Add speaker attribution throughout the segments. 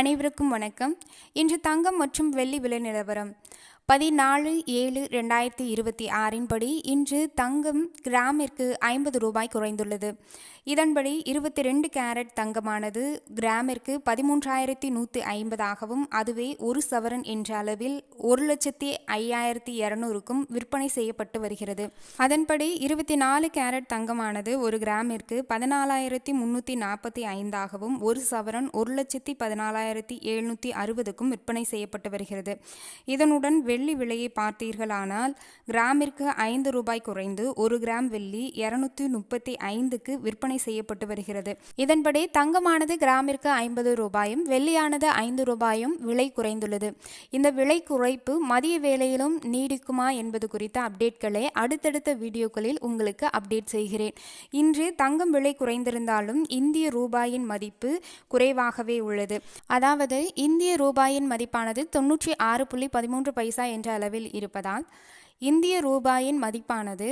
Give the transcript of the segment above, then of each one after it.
Speaker 1: அனைவருக்கும் வணக்கம். இன்று தங்கம் மற்றும் வெள்ளி விலை நிலவரம் 14/7/2026 படி இன்று தங்கம் கிராமிற்கு 50 ரூபாய் குறைந்துள்ளது. இதன்படி 22 கேரட் தங்கமானது கிராமிற்கு 13,150ஆகவும், அதுவே ஒரு சவரன் என்ற அளவில் 1,05,200க்கும் விற்பனை செய்யப்பட்டு வருகிறது. அதன்படி 24 கேரட் தங்கமானது ஒரு கிராமிற்கு 14,345ஆகவும், ஒரு சவரன் 1,14,760க்கும் விற்பனை செய்யப்பட்டு வருகிறது. இதனுடன் வெள்ளி விலையை பார்த்தீர்களானால் கிராமிற்கு 5 ரூபாய் குறைந்து 1 கிராம் வெள்ளி 235க்கு விற்பனை செய்யப்பட்டு வருகிறது. இதன்படி தங்கமானது கிராமிற்கு 50 ரூபாயும் வெள்ளியானது 5 ரூபாயும் விலை குறைந்துள்ளது. இந்த விலை குறைப்பு மதிய வேளையிலும் நீடிக்குமா என்பது குறித்த அப்டேட்களை அடுத்தடுத்த வீடியோக்களில் உங்களுக்கு அப்டேட் செய்கிறேன். இன்று தங்கம் விலை குறைந்திருந்தாலும் இந்திய ரூபாயின் மதிப்பு குறைவாகவே உள்ளது. அதாவது இந்திய ரூபாயின் மதிப்பானது 96.13 என்ற அளவில் இருப்பதால் இந்திய ரூபாயின் மதிப்பானது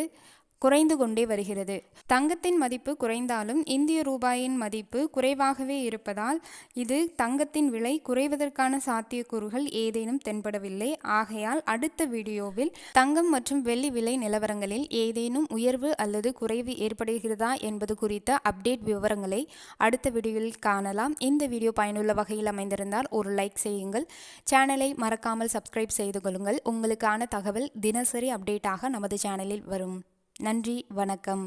Speaker 1: குறைந்து கொண்டே வருகிறது. தங்கத்தின் மதிப்பு குறைந்தாலும் இந்திய ரூபாயின் மதிப்பு குறைவாகவே இருப்பதால் இது தங்கத்தின் விலை குறைவதற்கான சாத்தியக்கூறுகள் ஏதேனும் தென்படவில்லை. ஆகையால் அடுத்த வீடியோவில் தங்கம் மற்றும் வெள்ளி விலை நிலவரங்களில் ஏதேனும் உயர்வு அல்லது குறைவு ஏற்படுகிறதா என்பது குறித்த அப்டேட் விவரங்களை அடுத்த வீடியோவில் காணலாம். இந்த வீடியோ பயனுள்ள வகையில் அமைந்திருந்தால் ஒரு லைக் செய்யுங்கள். சேனலை மறக்காமல் சப்ஸ்கிரைப் செய்து கொள்ளுங்கள். உங்களுக்கான தகவல் தினசரி அப்டேட்டாக நமது சேனலில் வரும். நன்றி, வணக்கம்.